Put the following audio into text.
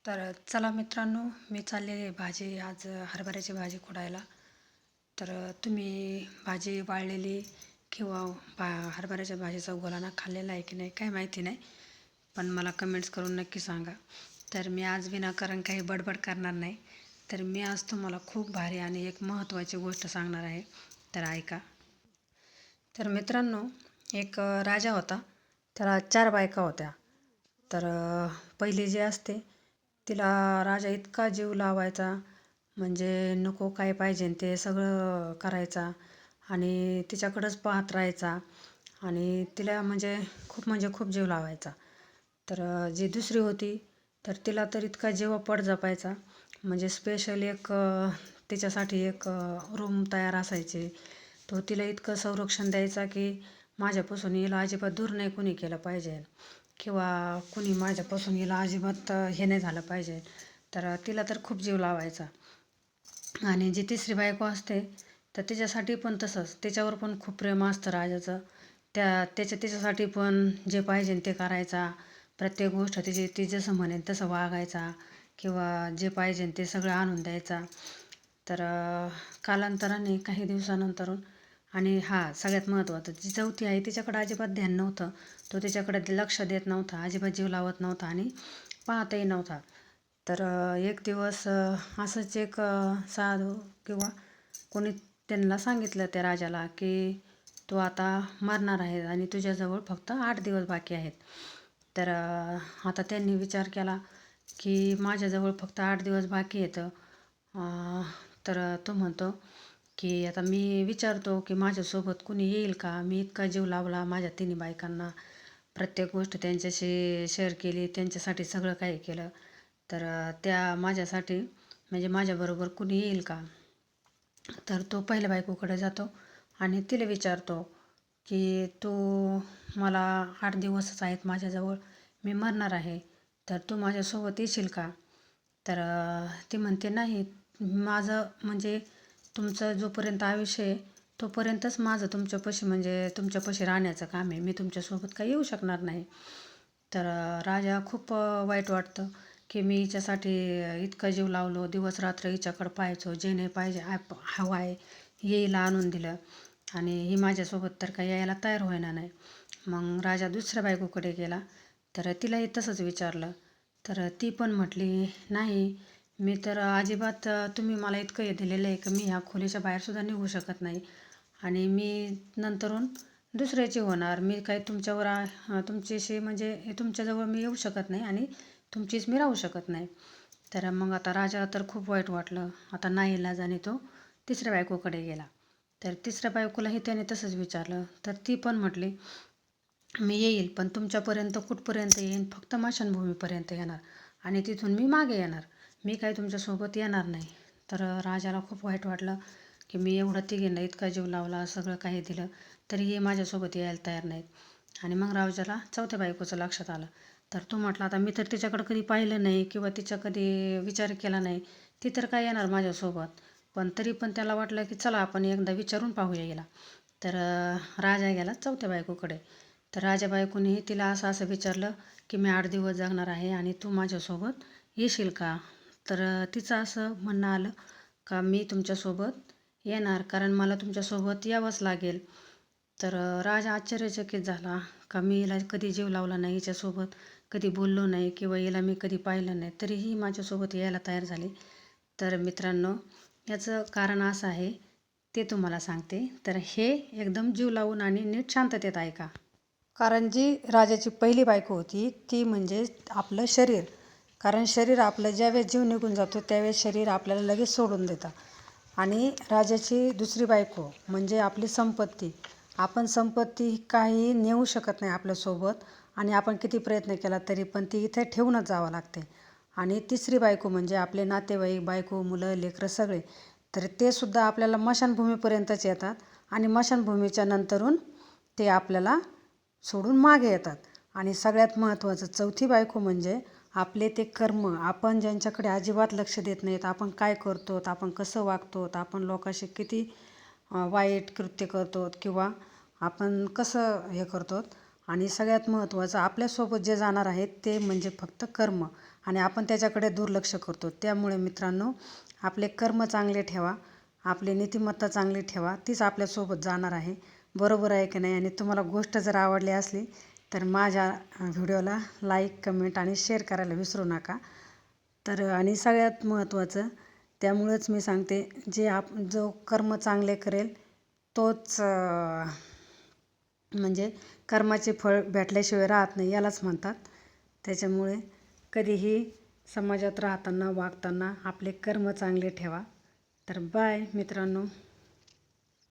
तर चला मित्रांनो, मी चाललेली भाजी आज हरभऱ्याची भाजी खुडायला. तर तुम्ही भाजी वाळलेली किंवा हरभऱ्याच्या भाजीचा गोलाना खाल्लेला आहे की नाही काय माहिती नाही, पण मला कमेंट्स करून नक्की सांगा. तर मी आज विनाकारण काही बडबड करणार नाही. तर मी आज तुम्हाला खूप भारी आणि एक महत्त्वाची गोष्ट सांगणार आहे, तर ऐका. तर मित्रांनो, एक राजा होता. त्याला 4 बायका होत्या. तर पहिली जी असते तिला राजा इतका जीव लावायचा, म्हणजे नको काय पाहिजे ते सगळं करायचा आणि तिच्याकडंच पाहत राहायचा आणि तिला म्हणजे खूप जीव लावायचा. तर जी दुसरी होती तर तिला तर इतका जीवापड जपायचा, म्हणजे स्पेशल एक तिच्यासाठी एक रूम तयार असायची. तो तिला इतकं संरक्षण द्यायचा की माझ्यापासून हिला अजिबात दूर नाही कुणी केलं पाहिजे किंवा कुणी माझ्यापासून हिला अजिबात हे नाही झालं पाहिजे. तर तिला तर खूप जीव लावायचा. आणि जी तिसरी बायको असते तर तिच्यासाठी पण तसंच, तिच्यावर पण खूप प्रेम असतं राजाचं. तिच्यासाठी पण जे पाहिजे ते करायचा. प्रत्येक गोष्ट ती जसं म्हणेन तसं वागायचा किंवा जे पाहिजे ते सगळं आणून द्यायचा. तर कालांतराने काही दिवसानंतरून आणि सगळ्यात महत्त्वाचं, जी चौथी आहे तिच्याकडं अजिबात ध्यान नव्हतं. तो तिच्याकडे लक्ष देत नव्हता, अजिबात जीव लावत नव्हता आणि पाहतही नव्हता. तर एक दिवस असंच एक साधू किंवा कोणी त्यांना सांगितलं त्या राजाला की तू आता मरणार आहे आणि तुझ्याजवळ फक्त 8 दिवस बाकी आहेत. तर आता त्यांनी विचार केला की माझ्याजवळ फक्त 8 दिवस बाकी आहेत. तर तो म्हणतो की आता मी विचारतो की माझ्यासोबत कुणी येईल का? मी इतका जीव लावला माझ्या तिन्ही बायकांना, प्रत्येक गोष्ट त्यांच्याशी शेअर केली, त्यांच्यासाठी सगळं काही केलं. तर त्या माझ्यासाठी म्हणजे माझ्याबरोबर कुणी येईल का? तर तो पहिल्या बायकोकडे जातो आणि तिला विचारतो की तू मला 8 दिवसच आहेत माझ्याजवळ, मी मरणार आहे, तर तू माझ्यासोबत येशील का? तर ती म्हणते नाही, माझं म्हणजे तुमचं जोपर्यंत आयुष्य आहे तोपर्यंतच माझं तुमच्यापाशी राहण्याचं काम आहे, मी तुमच्यासोबत काही येऊ शकणार नाही. तर राजा खूप वाईट वाटतं की मी हिच्यासाठी इतका जीव लावलो, दिवस रात्र हिच्याकडं पाहायचो, जे नाही पाहिजे हवं आहे येईला आणून दिलं आणि ही माझ्यासोबत तर काही यायला तयार होईना नाही. मग राजा दुसऱ्या बायकोकडे गेला. तर तिलाही तसंच विचारलं. तर ती पण म्हटली नाही, मी तर अजिबात तुम्ही मला इतकं हे दिलेलं आहे की मी ह्या खोलीच्या बाहेरसुद्धा निघू शकत नाही आणि मी नंतरून दुसऱ्याची होणार, मी काही तुमच्याशी म्हणजे तुमच्याजवळ मी येऊ शकत नाही आणि तुमचीच मी राहू शकत नाही. तर मग आता राजाला तर खूप वाईट वाटलं. आता नाईलाजाने तो तिसऱ्या बायकोकडे गेला. तर तिसऱ्या बायकोलाही त्याने तसंच विचारलं. तर ती पण म्हटली मी येईल, पण तुमच्यापर्यंत कुठपर्यंत येईन, फक्त स्मशानभूमीपर्यंत येणार आणि तिथून मी मागे येणार, मी काही तुमच्यासोबत येणार नाही. तर राजाला खूप वाईट वाटलं की मी एवढं तिघींना इतका जीव लावला, सगळं काही दिलं, तरीही माझ्यासोबत यायला तयार नाहीत. आणि मग राजाला चौथ्या बायकोचं लक्षात आलं. तर तो म्हटला आता मी तर तिच्याकडं कधी पाहिलं नाही किंवा तिचा कधी विचार केला नाही, ती तर काय येणार माझ्यासोबत. पण तरी पण त्याला वाटलं की चला आपण एकदा विचारून पाहूया हिला. तर राजा गेला चौथ्या बायकोकडे. तर राजा बायकोनेही तिला असं असं विचारलं की मी 8 दिवस जगणार आहे आणि तू माझ्यासोबत येशील का? तर तिचं असं म्हणणं आलं का मी तुमच्यासोबत येणार, कारण मला तुमच्यासोबत यावंच लागेल. तर राजा आश्चर्यचकित झाला का मी हिला कधी जीव लावला नाही, हिच्यासोबत कधी बोललो नाही किंवा हिला मी कधी पाहिलं नाही, तरीही माझ्यासोबत यायला तयार झाली. तर मित्रांनो, याचं कारण असं आहे ते तुम्हाला सांगते. तर हे एकदम जीव लावून आणि नीट शांततेत ऐका. कारण जी राजाची पहिली बायको होती ती म्हणजे आपलं शरीर. कारण शरीर आपलं ज्यावेळेस जीव निघून जातो त्यावेळेस शरीर आपल्याला लगेच सोडून देतं. आणि राजाची दुसरी बायको म्हणजे आपली संपत्ती. आपण संपत्ती काही नेऊ शकत नाही आपल्यासोबत आणि आपण किती प्रयत्न केला तरी पण ती इथे ठेवूनच जावं लागते. आणि तिसरी बायको म्हणजे आपले नातेवाईक, बायको, मुलं, लेकरं सगळे. तर ते सुद्धा आपल्याला स्मशानभूमीपर्यंतच येतात आणि स्मशानभूमीच्या नंतरून ते आपल्याला सोडून मागे येतात. आणि सगळ्यात महत्त्वाचं चौथी बायको म्हणजे आपले ते कर्म. आपण ज्यांच्याकडे अजिबात लक्ष देत नाहीत, आपण काय करतो, आपण कसं वागतो, आपण लोकांशी किती वाईट कृत्य करतो किंवा आपण कसं हे करतो. आणि सगळ्यात महत्त्वाचं आपल्यासोबत जे जाणार आहेत ते म्हणजे फक्त कर्म आणि आपण त्याच्याकडे दुर्लक्ष करतो. त्यामुळे मित्रांनो, आपले कर्म चांगले ठेवा, आपली नीतिमत्ता चांगली ठेवा, तीच आपल्यासोबत जाणार आहे. बरोबर आहे की नाही? आणि तुम्हाला गोष्ट जर आवडली असली तर माझ्या व्हिडिओला लाईक, कमेंट आणि शेअर करायला विसरू नका. तर आणि सगळ्यात महत्त्वाचं, त्यामुळेच मी सांगते, जो कर्म चांगले करेल तोच म्हणजे कर्माचे फळ भेटल्याशिवाय राहत नाही, यालाच म्हणतात. त्याच्यामुळे कधीही समाजात राहताना, वागताना आपले कर्म चांगले ठेवा. तर बाय मित्रांनो.